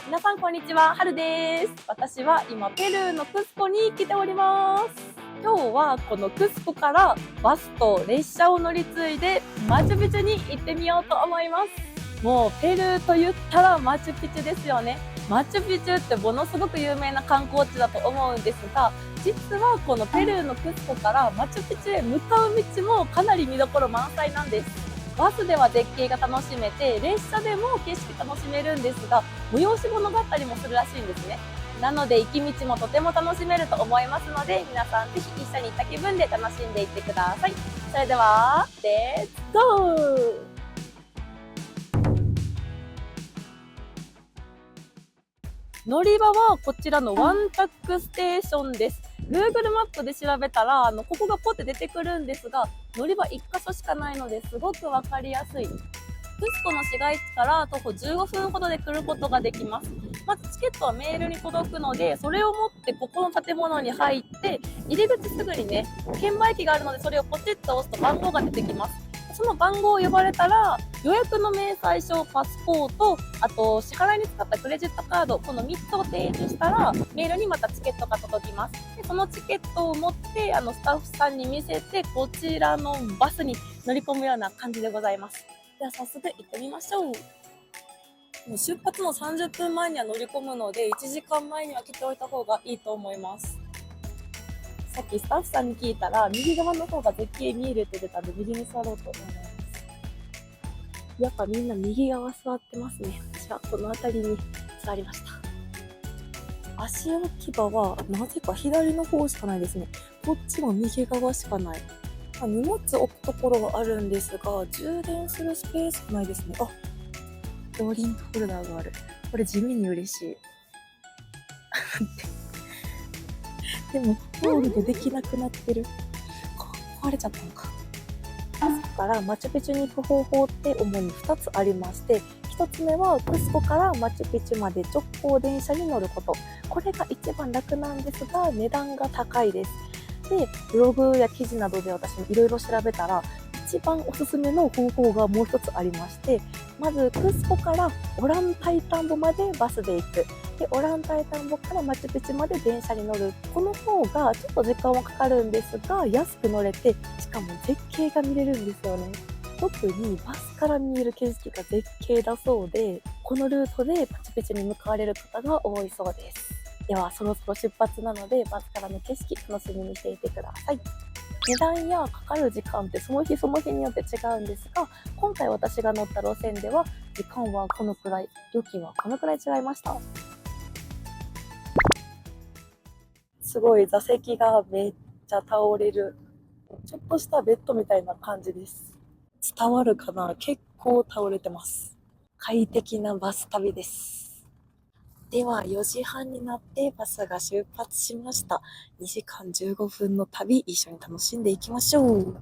皆さんこんにちは、はるです。私は今ペルーのクスコに来ております。今日はこのクスコからバスと列車を乗り継いでマチュピチュに行ってみようと思います。もうペルーと言ったらマチュピチュですよね。マチュピチュってものすごく有名な観光地だと思うんですが、実はこのペルーのクスコからマチュピチュへ向かう道もかなり見どころ満載なんです。バスでは絶景が楽しめて、列車でも景色楽しめるんですが、催し物があったりもするらしいんですね。なので行き道もとても楽しめると思いますので、皆さんぜひ一緒に行った気分で楽しんでいってください。それでは、レッツゴー！乗り場はこちらのワンタックステーションです。Google マップで調べたら、ここがポッて出てくるんですが、乗り場1箇所しかないのですごくわかりやすい。クスコの市街地から徒歩15分ほどで来ることができます。まずチケットはメールに届くので、それを持ってここの建物に入って、入り口すぐにね、券売機があるのでそれをポチッと押すと番号が出てきます。その番号を呼ばれたら、予約の明細書、パスポート、あと支払いに使ったクレジットカード、この3つを提示したら、メールにまたチケットが届きます。でそのチケットを持って、スタッフさんに見せて、こちらのバスに乗り込むような感じでございます。では早速行ってみましょう。もう出発の30分前には乗り込むので、1時間前には来ておいた方がいいと思います。さっきスタッフさんに聞いたら、右側の方が絶景見えるって出たんで、右に座ろうと思います。やっぱみんな右側座ってますね。私はこの辺りに座りました。足置き場はなぜか左の方しかないですね。こっちも右側しかない。荷物置くところはあるんですが、充電するスペースがないですね。あ、ドリンクホルダーがある。これ地味に嬉しい。でも、ホールでできなくなってる。壊れちゃったのか。バスからマチュピチュに行く方法って主に2つありまして、1つ目はクスコからマチュピチュまで直行電車に乗ること。これが一番楽なんですが、値段が高いです。で、ブログや記事などで私もいろいろ調べたら、一番おすすめの方法がもう一つありまして、まずクスコからオランタイタンボまでバスで行く。で、オランタイタンボからマチュピチュまで電車に乗る。この方がちょっと時間はかかるんですが、安く乗れて、しかも絶景が見れるんですよね。特にバスから見える景色が絶景だそうで、このルートでマチュピチュに向かわれる方が多いそうです。ではそろそろ出発なので、バスからの景色楽しみにしていてください。値段やかかる時間ってその日その日によって違うんですが、今回私が乗った路線では時間はこのくらい、料金はこのくらい違いました。すごい座席がめっちゃ倒れる、ちょっとしたベッドみたいな感じです。伝わるかな？結構倒れてます。快適なバス旅です。では4時半になってバスが出発しました。2時間15分の旅、一緒に楽しんでいきましょう。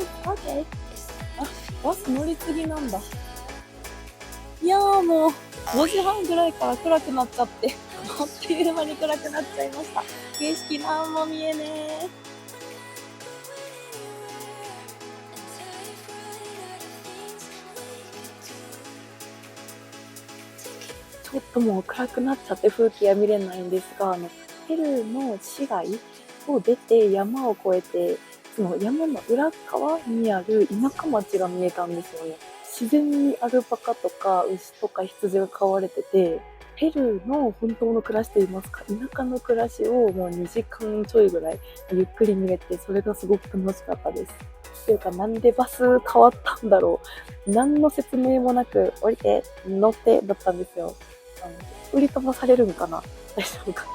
OK。バス乗り継ぎなんだ。いやーもう、5時半ぐらいから暗くなっちゃって、あっという間に暗くなっちゃいました。景色なんも見えねー。ちょっともう暗くなっちゃって風景は見れないんですが、ペルーの市街を出て山を越えて、その山の裏側にある田舎町が見えたんですよね。自然にアルパカとか牛とか羊が飼われてて、ペルーの本当の暮らしといいますか、田舎の暮らしをもう2時間ちょいぐらいゆっくり見れて、それがすごく楽しかったです。っていうか、なんでバス変わったんだろう。何の説明もなく、降りて、乗ってだったんですよ。売り飛ばされるんかな、大丈夫かな、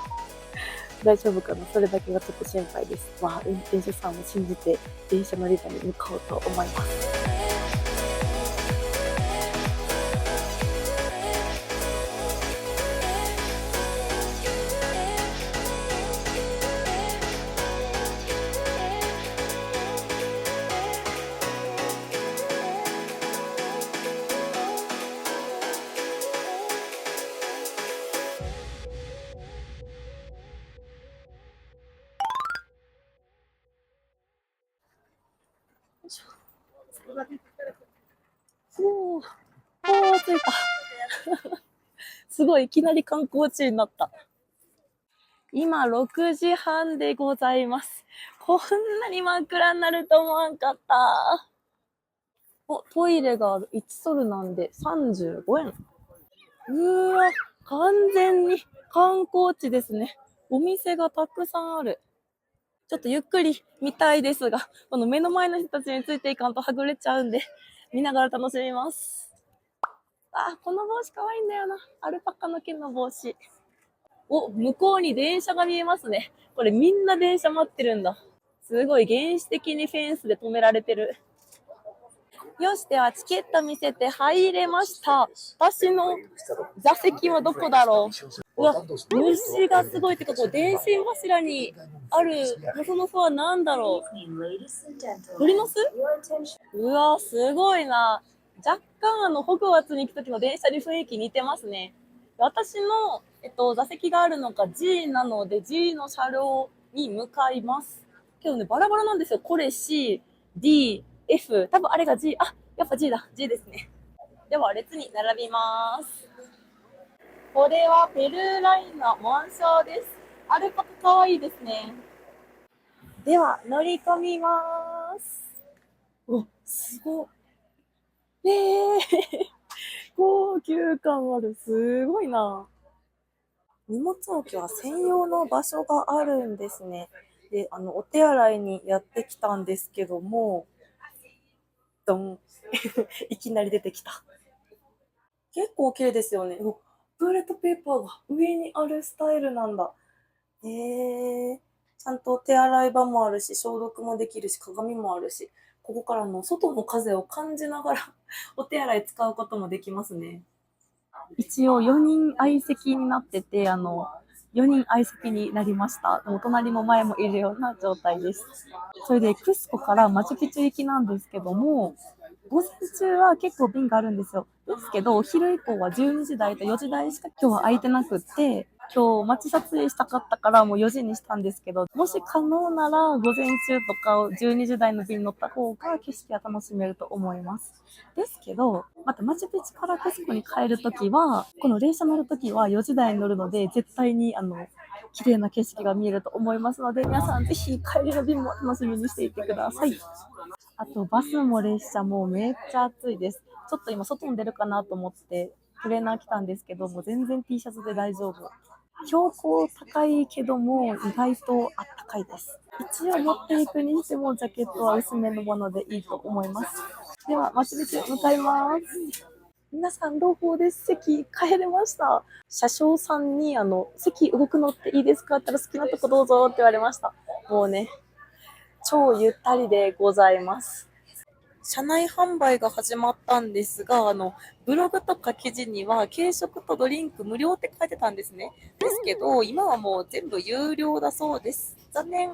大丈夫かな、それだけがちょっと心配です。まあ、運転手さんを信じて電車乗り場に向かおうと思います。おー、着いた。すごい、いきなり観光地になった。今、6時半でございます。こんなに真っ暗になると思わんかった。お、トイレが1ソルなんで35円。うーわ、完全に観光地ですね。お店がたくさんある。ちょっとゆっくり見たいですが、この目の前の人たちについていかんとはぐれちゃうんで、見ながら楽しみます。あ、この帽子かわいいんだよな。アルパカの毛の帽子。お、向こうに電車が見えますね。これみんな電車待ってるんだ。すごい原始的にフェンスで止められてる。よし、ではチケット見せて入れました。私の座席はどこだろう。うわ、虫がすごい。ってか、こう、電信柱にある、そのは何だろう。鳥の巣。うわ、すごいな。若干ホグワーツに行くときの電車に雰囲気似てますね。私の、座席があるのが G なので G の車両に向かいます。けどね、バラバラなんですよ。これ C、D、F。多分あれが G。あ、やっぱ G だ。G ですね。では、列に並びます。これはペルーラインの紋章です。アルパカかわいいですね。では、乗り込みます。お、すごい。高級感ある。すごいな。荷物置きは専用の場所があるんですね。で、お手洗いにやってきたんですけども、ドン。いきなり出てきた。結構綺麗ですよね。トイレットペーパーが上にあるスタイルなんだ。ちゃんと手洗い場もあるし、消毒もできるし、鏡もあるし、ここからの外の風を感じながらお手洗い使うこともできますね。一応4人相席になってて、4人相席になりました。もう隣も前もいるような状態です。それで、クスコからマチュピチュ行きなんですけども、午前中は結構便があるんですよ。ですけど、お昼以降は12時台と4時台しか今日は空いてなくって、今日街撮影したかったからもう4時にしたんですけど、もし可能なら午前中とかを12時台の便に乗った方が景色は楽しめると思います。ですけど、またマチュピチュからクスコに帰るときは、この電車乗るときは4時台に乗るので、絶対に綺麗な景色が見えると思いますので、皆さんぜひ帰りの便も楽しみにしていてください。あとバスも列車もめっちゃ暑いです。ちょっと今外に出るかなと思ってトレーナー来たんですけども、全然 T シャツで大丈夫。標高高いけども意外とあったかいです。一応持っていくにしてもジャケットは薄めのものでいいと思います。ではマチュピチュ向かいます。皆さん朗報です。席帰れました。車掌さんに席動くのっていいですかって言ったら好きなとこどうぞって言われました。もうね、超ゆったりでございます。車内販売が始まったんですが、ブログとか記事には軽食とドリンク無料って書いてたんですね。ですけど、今はもう全部有料だそうです。残念。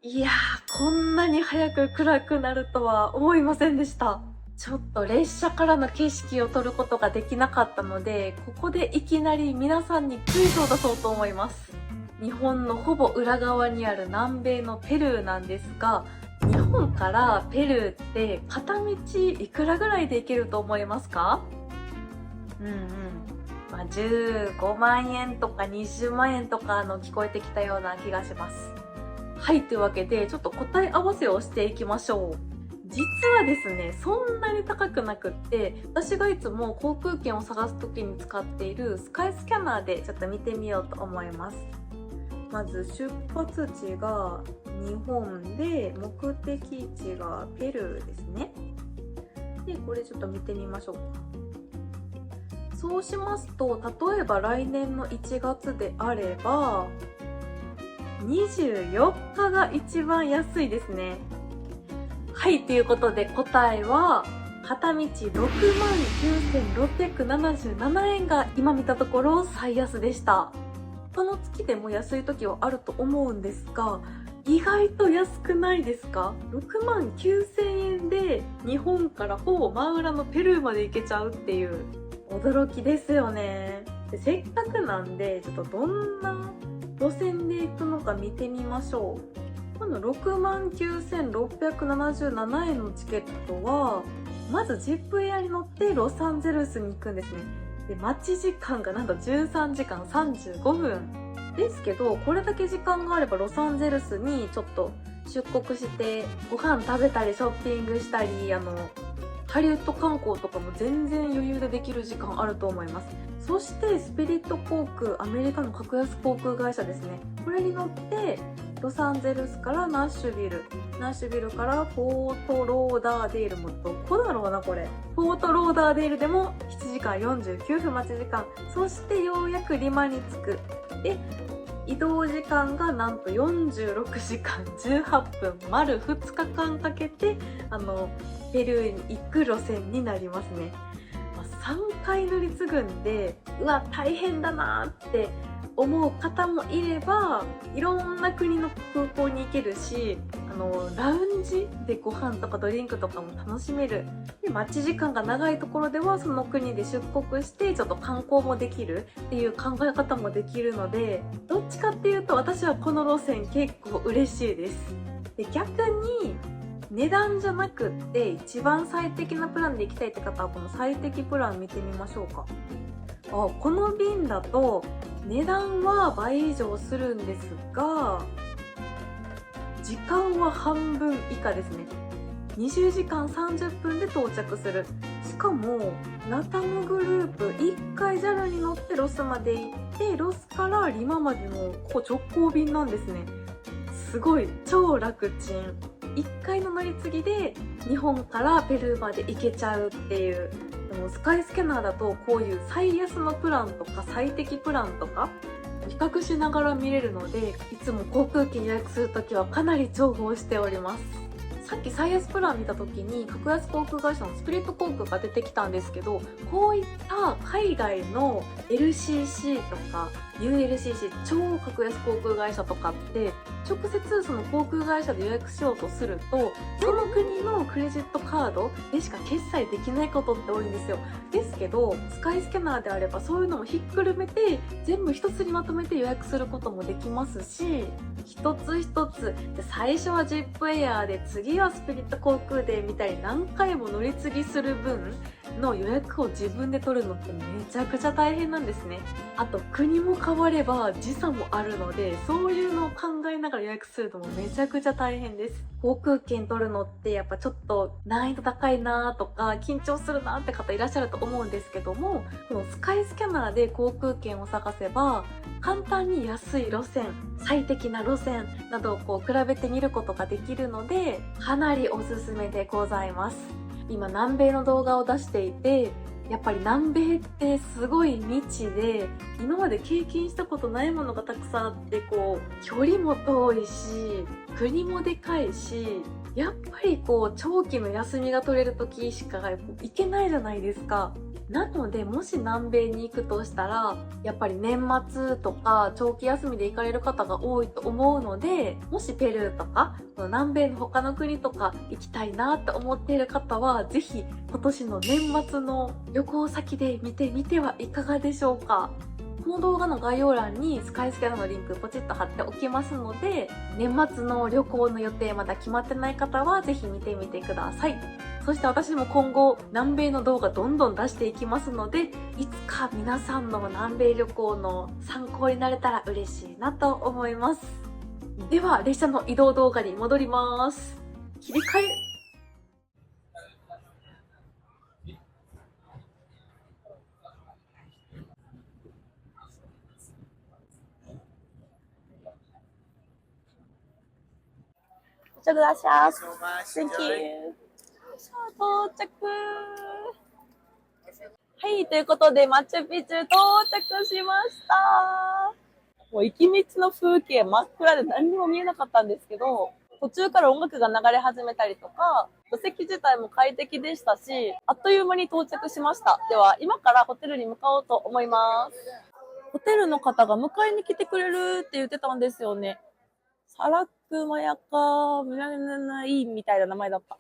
いやー、こんなに早く暗くなるとは思いませんでした。ちょっと列車からの景色を撮ることができなかったので、ここでいきなり皆さんにクイズを出そうと思います。日本のほぼ裏側にある南米のペルーなんですが、日本からペルーって片道いくらぐらいで行けると思いますか？15万円とか20万円とか聞こえてきたような気がします。はい、というわけでちょっと答え合わせをしていきましょう。実はですね、そんなに高くなくって、私がいつも航空券を探す時に使っているスカイスキャナーでちょっと見てみようと思います。まず出発地が日本で、目的地がペルーですね。で、これちょっと見てみましょうか。そうしますと、例えば来年の1月であれば、24日が一番安いですね。はい、ということで答えは、片道69,677円が今見たところ最安でした。他の月でも安い時はあると思うんですが、意外と安くないですか？69,000円で日本からほぼ真裏のペルーまで行けちゃうっていう驚きですよね。で、せっかくなんでちょっとどんな路線で行くのか見てみましょう。この69,677円のチケットは、まずジップエアに乗ってロサンゼルスに行くんですね。で、待ち時間がなんと13時間35分ですけど、これだけ時間があればロサンゼルスにちょっと出国してご飯食べたりショッピングしたり、ハリウッド観光とかも全然余裕でできる時間あると思います。そしてスピリット航空、アメリカの格安航空会社ですね。これに乗ってロサンゼルスからナッシュビルからフォートローダーデール、もどこだろうなこれ。フォートローダーデールでも7時間49分待ち時間。そしてようやくリマに着く。で、移動時間がなんと46時間18分、丸2日間かけてペルーに行く路線になりますね。3回乗り継ぐんで、うわ大変だなって思う方もいれば、いろんな国の空港に行けるし、ラウンジでご飯とかドリンクとかも楽しめる。で、待ち時間が長いところではその国で出国してちょっと観光もできるっていう考え方もできるので、どっちかっていうと私はこの路線結構嬉しいです。で、逆に値段じゃなくって一番最適なプランで行きたいって方は、この最適プラン見てみましょうか。この便だと値段は倍以上するんですが、時間は半分以下ですね。20時間30分で到着する。しかもラタムグループ1回 JAL に乗ってロスまで行って、ロスからリマまでの直行便なんですね。すごい超楽ちん。1回の乗り継ぎで日本からペルーまで行けちゃうっていう。でもスカイスキャナーだとこういう最安のプランとか最適プランとか比較しながら見れるので、いつも航空券予約するときはかなり重宝しております。さっき最安プラン見たときに格安航空会社のスピリット航空が出てきたんですけど、こういった海外の LCC とか ULCC 超格安航空会社とかって直接その航空会社で予約しようとすると、その国のクレジットカードでしか決済できないことって多いんですよ。ですけどスカイスキャナーであればそういうのもひっくるめて全部一つにまとめて予約することもできますし、一つ一つで最初はジップエアーで次はスピリット航空でみたいに何回も乗り継ぎする分の予約を自分で取るのってめちゃくちゃ大変なんですね。あと国も変われば時差もあるので、そういうのを考えながら予約するのもめちゃくちゃ大変です。航空券取るのってやっぱちょっと難易度高いなとか緊張するなって方いらっしゃると思うんですけども、このスカイスキャナーで航空券を探せば簡単に安い路線、最適な路線などを比べてみることができるので、かなりおすすめでございます。今南米の動画を出していて、やっぱり南米ってすごい未知で、今まで経験したことないものがたくさんあって、距離も遠いし、国もでかいし、やっぱりこう長期の休みが取れる時しか行けないじゃないですか。なので、もし南米に行くとしたら、やっぱり年末とか長期休みで行かれる方が多いと思うので、もしペルーとか、南米の他の国とか行きたいなって思っている方は、ぜひ今年の年末の旅行先で見てみてはいかがでしょうか。この動画の概要欄にスカイスキャナのリンクポチッと貼っておきますので、年末の旅行の予定まだ決まってない方はぜひ見てみてください。そして私も今後南米の動画どんどん出していきますので、いつか皆さんの南米旅行の参考になれたら嬉しいなと思います。では列車の移動動画に戻ります。切り替え。Muchas gracias. Thank you. 到着。はい、ということで、マチュピチュ到着しました。もう行き道の風景真っ暗で何にも見えなかったんですけど、途中から音楽が流れ始めたりとか、席自体も快適でしたし、あっという間に到着しました。では、今からホテルに向かおうと思います。ホテルの方が迎えに来てくれるって言ってたんですよね。サラックマヤカムラナナイみたいな名前だった。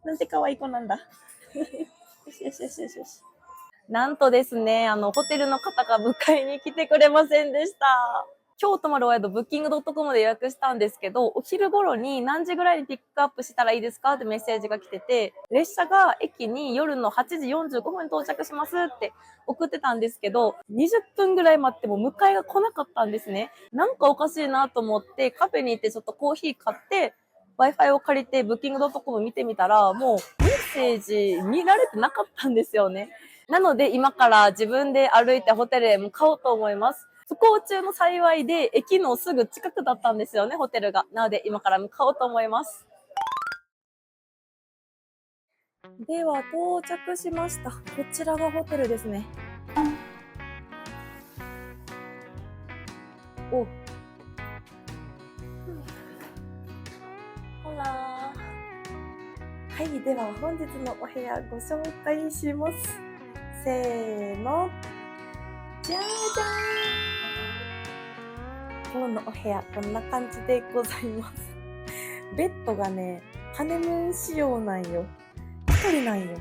なんて可愛い子なんだ。よしよしよしよしよし。なんとですね、ホテルの方が迎えに来てくれませんでした。今日泊まるお宿、ブッキングドットコムで予約したんですけど、お昼頃に何時ぐらいにピックアップしたらいいですかってメッセージが来てて、列車が駅に夜の8時45分に到着しますって送ってたんですけど、20分ぐらい待っても迎えが来なかったんですね。なんかおかしいなと思って、カフェに行ってちょっとコーヒー買って、Wi-Fi を借りてブッキングドットコム見てみたら、もうメッセージ見られてなかったんですよね。なので今から自分で歩いてホテルへ向かおうと思います。不幸中の幸いで駅のすぐ近くだったんですよね、ホテルが。なので今から向かおうと思います。では到着しました。こちらがホテルですね。お。ほら。はい、では本日のお部屋ご紹介します。せーの。じゃーじゃーん。今日のお部屋こんな感じでございます。ベッドがね、ハネムーン仕様なんよ。一人なんよ。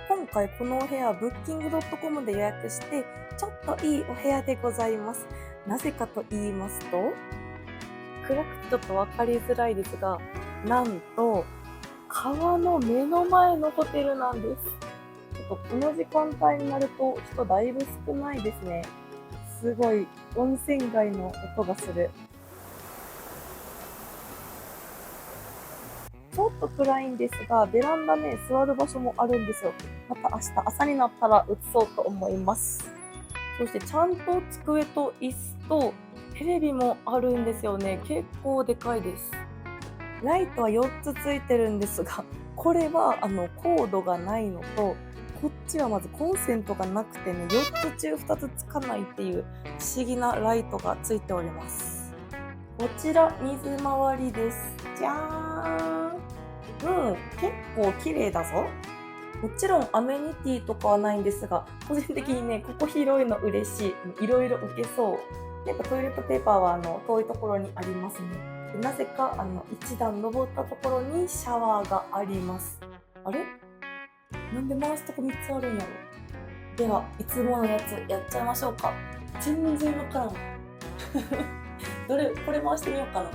今回このお部屋、ブッキングドットコムで予約して、ちょっといいお部屋でございます。なぜかと言いますと、暗くてちょっとわかりづらいですが、なんと、川の目の前のホテルなんです。ちょっとこの時間帯になると人だいぶ少ないですね。すごい温泉街の音がする。ちょっと暗いんですが、ベランダね、座る場所もあるんですよ。また明日朝になったら移そうと思います。そしてちゃんと机と椅子とテレビもあるんですよね。結構でかいです。ライトは4つついてるんですが、これはコードがないのと、こっちはまずコンセントがなくてね、4つ中2つつかないっていう不思議なライトがついております。こちら水回りです。じゃーん。結構綺麗だぞ。もちろんアメニティとかはないんですが、個人的にね、ここ広いの嬉しい。いろいろ置けそう。やっぱトイレットペーパーは遠いところにありますね。なぜか一段登ったところにシャワーがあります。あれ？なんで回すとこ3つあるんやろ。では、いつものやつやっちゃいましょうか。全然わからん。これ回してみようかな。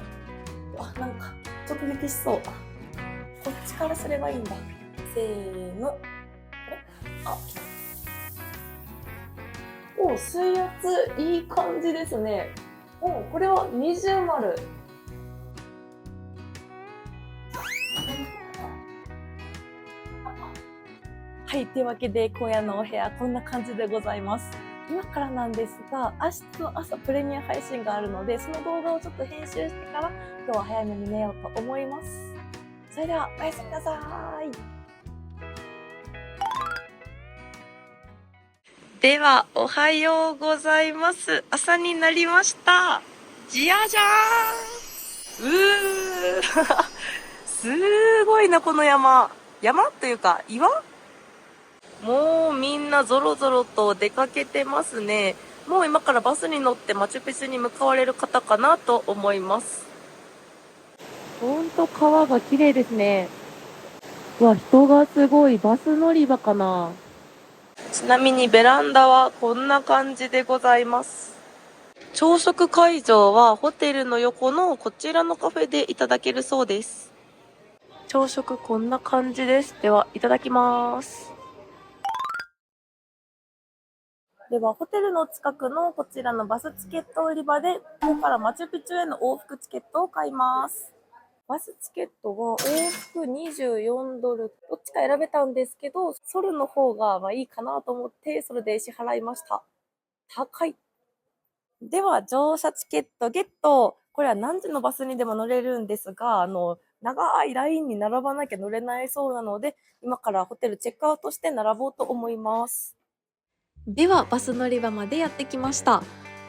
あ、なんか直撃しそう。こっちからすればいいんだ。せーの。あ、来た。お、水圧いい感じですね。お、これは二重丸。はい、というわけで今夜のお部屋こんな感じでございます。今からなんですが、明日の朝プレミア配信があるので、その動画をちょっと編集してから今日は早めに寝ようと思います。それではおやすみなさい。ではおはようございます。朝になりました。じゃじゃーん。すごいな、この山。山というか、岩？もうみんなぞろぞろと出かけてますね。もう今からバスに乗ってマチュピチュに向かわれる方かなと思います。ほんと川が綺麗ですね。うわ、人がすごい。バス乗り場かな。ちなみにベランダはこんな感じでございます。朝食会場はホテルの横のこちらのカフェでいただけるそうです。朝食こんな感じです。では、いただきます。では、ホテルの近くのこちらのバスチケット売り場で、ここからマチュピチュへの往復チケットを買います。バスチケットは往復24ドル。どっちか選べたんですけど、ソルの方がいいかなと思って、それで支払いました。高い。では、乗車チケットゲット。これは何時のバスにでも乗れるんですが、長いラインに並ばなきゃ乗れないそうなので、今からホテルチェックアウトして並ぼうと思います。ではバス乗り場までやってきました。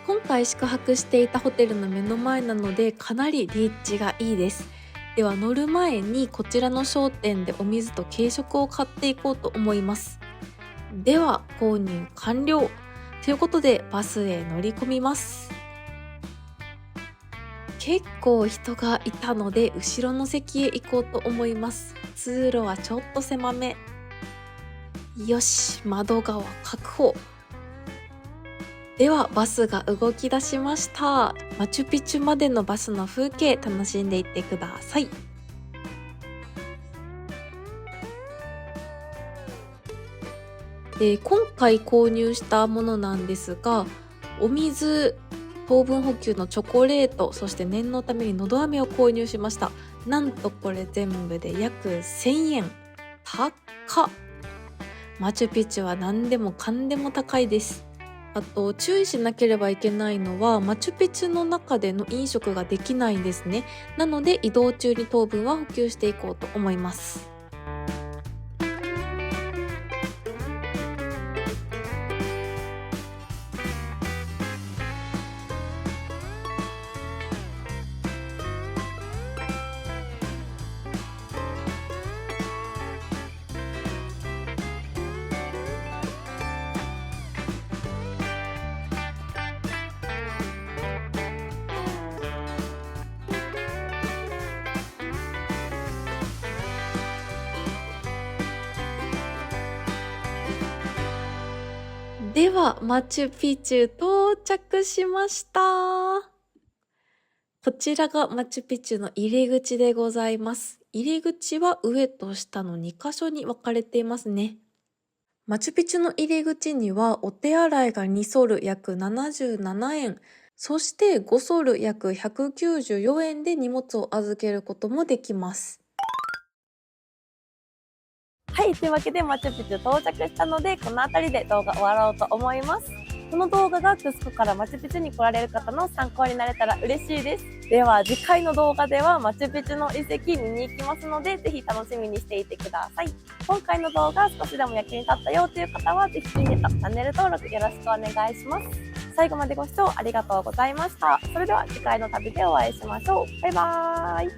今回宿泊していたホテルの目の前なのでかなり立地がいいです。では乗る前にこちらの商店でお水と軽食を買っていこうと思います。では購入完了ということでバスへ乗り込みます。結構人がいたので後ろの席へ行こうと思います。通路はちょっと狭め。よし、窓側確保。ではバスが動き出しました。マチュピチュまでのバスの風景楽しんでいってください。今回購入したものなんですが、お水、糖分補給のチョコレート、そして念のためにのど飴を購入しました。なんとこれ全部で約1000円。高っ。マチュピチュは何でもかんでも高いです。あと注意しなければいけないのはマチュピチュの中での飲食ができないんですね。なので移動中に糖分は補給していこうと思います。ではマチュピチュ到着しました。こちらがマチュピチュの入り口でございます。入り口は上と下の2箇所に分かれていますね。マチュピチュの入り口にはお手洗いが2ソル約77円、そして5ソル約194円で荷物を預けることもできます。はい、というわけでマチュピチュ到着したので、この辺りで動画終わろうと思います。この動画がクスコからマチュピチュに来られる方の参考になれたら嬉しいです。では次回の動画ではマチュピチュの遺跡見に行きますので、ぜひ楽しみにしていてください。今回の動画少しでも役に立ったよという方は、ぜひいいねとチャンネル登録よろしくお願いします。最後までご視聴ありがとうございました。それでは次回の旅でお会いしましょう。バイバーイ。